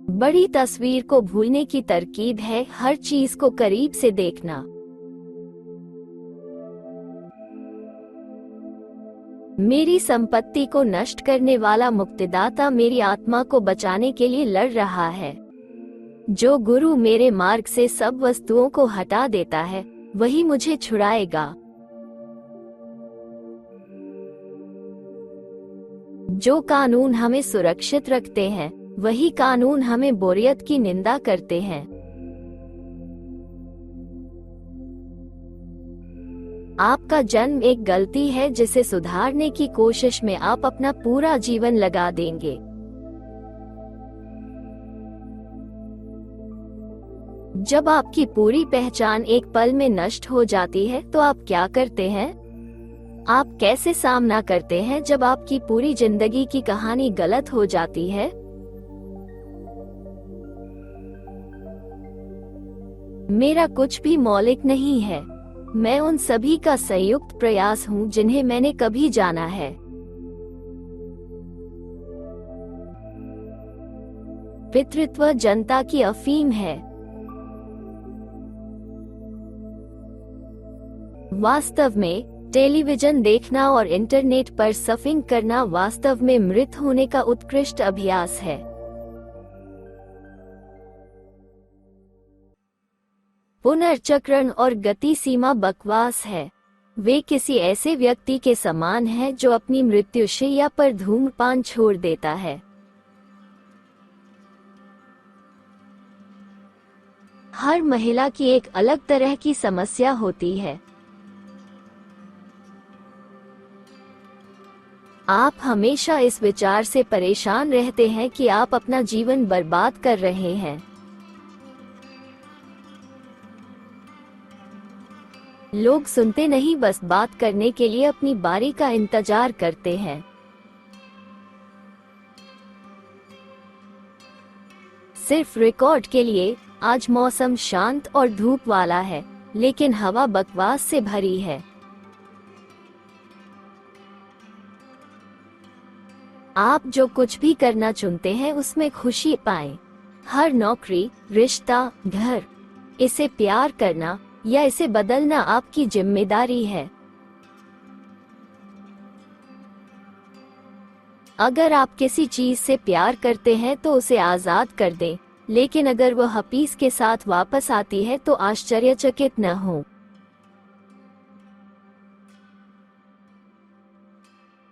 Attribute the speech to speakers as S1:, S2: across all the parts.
S1: बड़ी तस्वीर को भूलने की तरकीब है हर चीज को करीब से देखना। मेरी संपत्ति को नष्ट करने वाला मुक्तिदाता मेरी आत्मा को बचाने के लिए लड़ रहा है। जो गुरु मेरे मार्ग से सब वस्तुओं को हटा देता है वही मुझे छुड़ाएगा। जो कानून हमें सुरक्षित रखते हैं वही कानून हमें बोरियत की निंदा करते हैं। आपका जन्म एक गलती है जिसे सुधारने की कोशिश में आप अपना पूरा जीवन लगा देंगे। जब आपकी पूरी पहचान एक पल में नष्ट हो जाती है तो आप क्या करते हैं? आप कैसे सामना करते हैं जब आपकी पूरी जिंदगी की कहानी गलत हो जाती है? मेरा कुछ भी मौलिक नहीं है। मैं उन सभी का संयुक्त प्रयास हूँ जिन्हें मैंने कभी जाना है। पितृत्व जनता की अफीम है। वास्तव में टेलीविजन देखना और इंटरनेट पर सर्फिंग करना वास्तव में मृत होने का उत्कृष्ट अभ्यास है। पुनर्चक्रण और गति सीमा बकवास है। वे किसी ऐसे व्यक्ति के समान है जो अपनी मृत्युशैया पर धूम्रपान छोड़ देता है। हर महिला की एक अलग तरह की समस्या होती है। आप हमेशा इस विचार से परेशान रहते हैं कि आप अपना जीवन बर्बाद कर रहे हैं। लोग सुनते नहीं, बस बात करने के लिए अपनी बारी का इंतजार करते हैं। सिर्फ रिकॉर्ड के लिए, आज मौसम शांत और धूप वाला है, लेकिन हवा बकवास से भरी है। आप जो कुछ भी करना चुनते हैं उसमें खुशी पाएं। हर नौकरी, रिश्ता, घर, इसे प्यार करना या इसे बदलना आपकी जिम्मेदारी है। अगर आप किसी चीज से प्यार करते हैं तो उसे आजाद कर दें, लेकिन अगर वह हपीस के साथ वापस आती है तो आश्चर्यचकित न हो।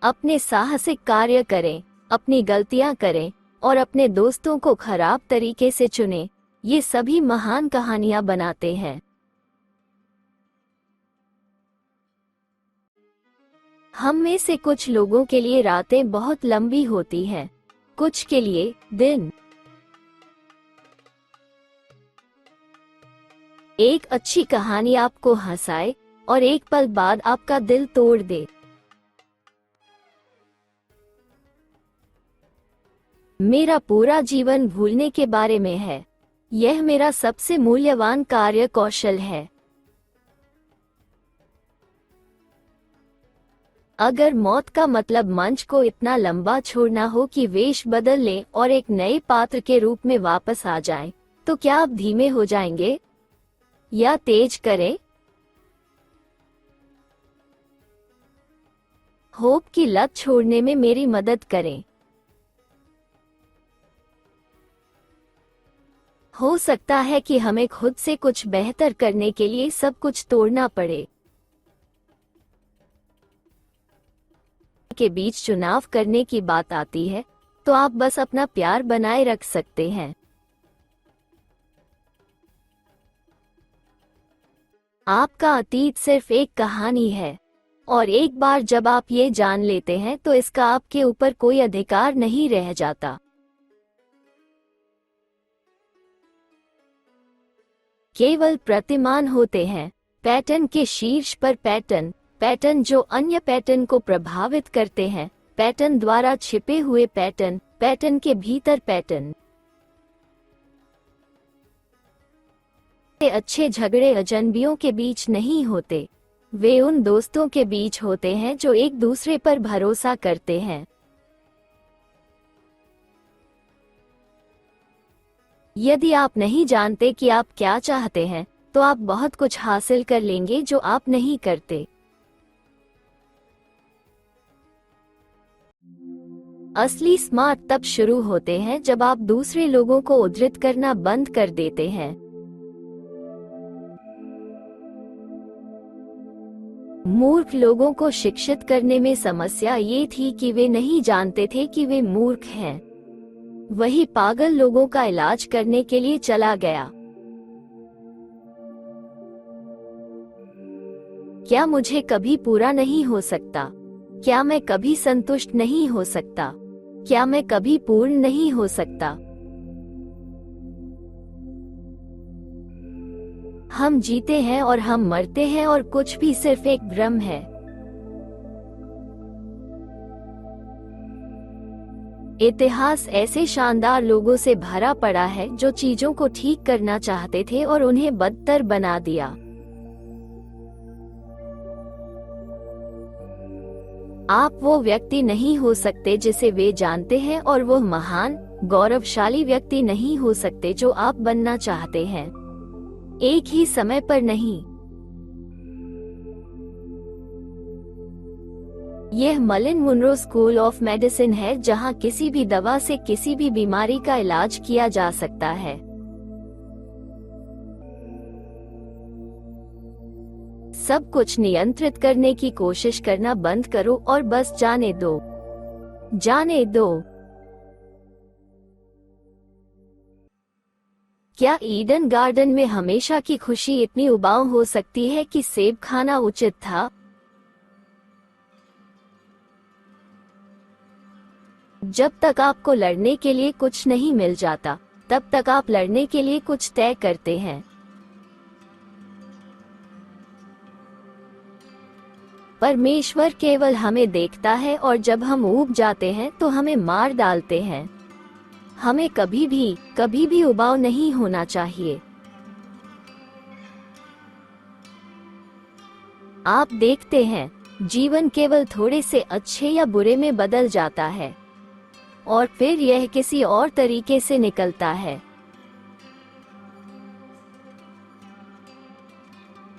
S1: अपने साहसिक कार्य करें, अपनी गलतियां करें और अपने दोस्तों को खराब तरीके से चुनें। ये सभी महान कहानियां बनाते हैं। हम में से कुछ लोगों के लिए रातें बहुत लंबी होती हैं, कुछ के लिए दिन। एक अच्छी कहानी आपको हंसाए और एक पल बाद आपका दिल तोड़ दे। मेरा पूरा जीवन भूलने के बारे में है। यह मेरा सबसे मूल्यवान कार्य कौशल है। अगर मौत का मतलब मंच को इतना लंबा छोड़ना हो कि वेश बदल लें और एक नए पात्र के रूप में वापस आ जाएं, तो क्या आप धीमे हो जाएंगे या तेज करें? होप की लत छोड़ने में मेरी मदद करें। हो सकता है कि हमें खुद से कुछ बेहतर करने के लिए सब कुछ तोड़ना पड़े। के बीच चुनाव करने की बात आती है तो आप बस अपना प्यार बनाए रख सकते हैं। आपका अतीत सिर्फ एक कहानी है, और एक बार जब आप ये जान लेते हैं तो इसका आपके ऊपर कोई अधिकार नहीं रह जाता। केवल प्रतिमान होते हैं, पैटर्न के शीर्ष पर पैटर्न, पैटर्न जो अन्य पैटर्न को प्रभावित करते हैं, पैटर्न द्वारा छिपे हुए पैटर्न, पैटर्न के भीतर पैटर्न। अच्छे झगड़े अजनबियों के बीच नहीं होते, वे उन दोस्तों के बीच होते हैं जो एक दूसरे पर भरोसा करते हैं। यदि आप नहीं जानते कि आप क्या चाहते हैं, तो आप बहुत कुछ हासिल कर लेंगे जो आप नहीं करते। असली स्मार्ट तब शुरू होते हैं जब आप दूसरे लोगों को उद्धृत करना बंद कर देते हैं। मूर्ख लोगों को शिक्षित करने में समस्या ये थी कि वे नहीं जानते थे कि वे मूर्ख हैं। वही पागल लोगों का इलाज करने के लिए चला गया। क्या मुझे कभी पूरा नहीं हो सकता? क्या मैं कभी संतुष्ट नहीं हो सकता? क्या मैं कभी पूर्ण नहीं हो सकता? हम जीते हैं और हम मरते हैं और कुछ भी सिर्फ एक भ्रम है। इतिहास ऐसे शानदार लोगों से भरा पड़ा है जो चीजों को ठीक करना चाहते थे और उन्हें बदतर बना दिया। आप वो व्यक्ति नहीं हो सकते जिसे वे जानते हैं और वो महान, गौरवशाली व्यक्ति नहीं हो सकते जो आप बनना चाहते हैं, एक ही समय पर नहीं। यह Marilyn Monroe school of medicine है जहां किसी भी दवा से किसी भी बीमारी का इलाज किया जा सकता है। सब कुछ नियंत्रित करने की कोशिश करना बंद करो और बस जाने दो। जाने दो। क्या ईडन गार्डन में हमेशा की खुशी इतनी उबाऊ हो सकती है कि सेब खाना उचित था? जब तक आपको लड़ने के लिए कुछ नहीं मिल जाता, तब तक आप लड़ने के लिए कुछ तय करते हैं। परमेश्वर केवल हमें देखता है और जब हम ऊब जाते हैं तो हमें मार डालते हैं। हमें कभी भी उबाऊ नहीं होना चाहिए। आप देखते हैं, जीवन केवल थोड़े से अच्छे या बुरे में बदल जाता है और फिर यह किसी और तरीके से निकलता है।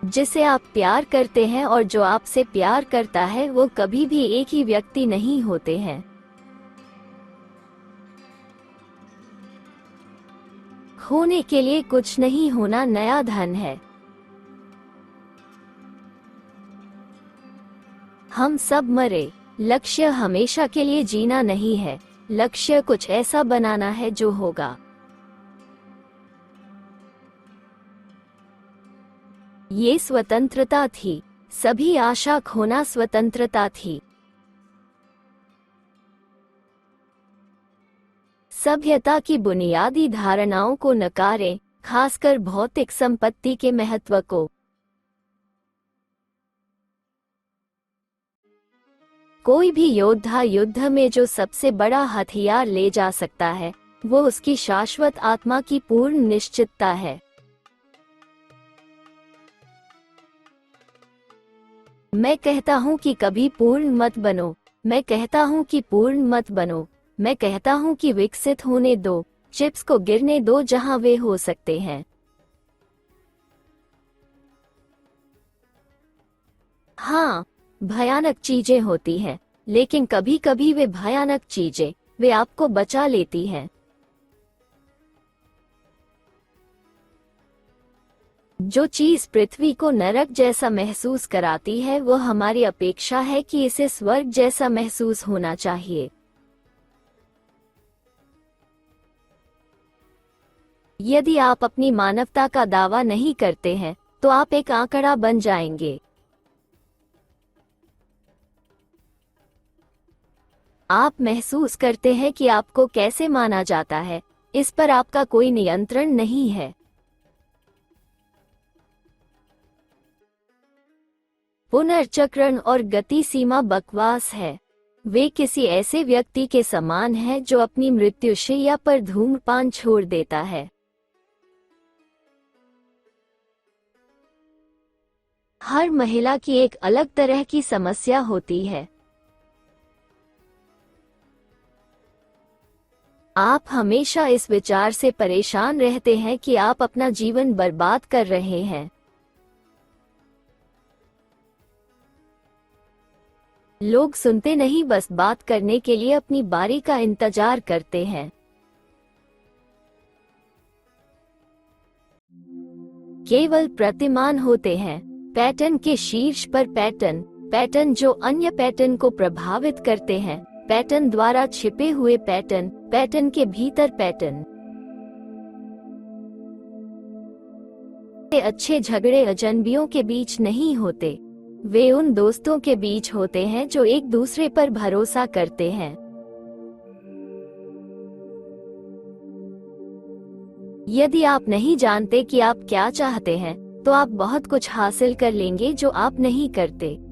S1: जिसे आप प्यार करते हैं और जो आपसे प्यार करता है वो कभी भी एक ही व्यक्ति नहीं होते हैं। खोने के लिए कुछ नहीं होना नया धन है। हम सब मरे। लक्ष्य हमेशा के लिए जीना नहीं है, लक्ष्य कुछ ऐसा बनाना है जो होगा। ये स्वतंत्रता थी, सभी आशा खोना स्वतंत्रता थी। सभ्यता की बुनियादी धारणाओं को नकारें, खासकर भौतिक संपत्ति के महत्व को। कोई भी योद्धा युद्ध में जो सबसे बड़ा हथियार ले जा सकता है, वो उसकी शाश्वत आत्मा की पूर्ण निश्चितता है। मैं कहता हूँ कि कभी पूर्ण मत बनो। मैं कहता हूँ कि पूर्ण मत बनो। मैं कहता हूँ कि विकसित होने दो, चिप्स को गिरने दो जहाँ वे हो सकते हैं। हाँ, भयानक चीजें होती हैं, लेकिन कभी कभी वे भयानक चीजें, वे आपको बचा लेती हैं। जो चीज पृथ्वी को नरक जैसा महसूस कराती है वो हमारी अपेक्षा है कि इसे स्वर्ग जैसा महसूस होना चाहिए। यदि आप अपनी मानवता का दावा नहीं करते हैं तो आप एक आंकड़ा बन जाएंगे। आप महसूस करते हैं कि आपको कैसे माना जाता है, इस पर आपका कोई नियंत्रण नहीं है। पुनर्चक्रण और गति सीमा बकवास है। वे किसी ऐसे व्यक्ति के समान है जो अपनी मृत्युशैया पर धूम्रपान छोड़ देता है। हर महिला की एक अलग तरह की समस्या होती है। आप हमेशा इस विचार से परेशान रहते हैं कि आप अपना जीवन बर्बाद कर रहे हैं। लोग सुनते नहीं, बस बात करने के लिए अपनी बारी का इंतजार करते हैं। केवल प्रतिमान होते हैं। पैटर्न के शीर्ष पर पैटर्न, पैटर्न जो अन्य पैटर्न को प्रभावित करते हैं, पैटर्न द्वारा छिपे हुए पैटर्न, पैटर्न के भीतर पैटर्न। अच्छे झगड़े अजनबियों के बीच नहीं होते, वे उन दोस्तों के बीच होते हैं जो एक दूसरे पर भरोसा करते हैं। यदि आप नहीं जानते कि आप क्या चाहते हैं, तो आप बहुत कुछ हासिल कर लेंगे जो आप नहीं करते।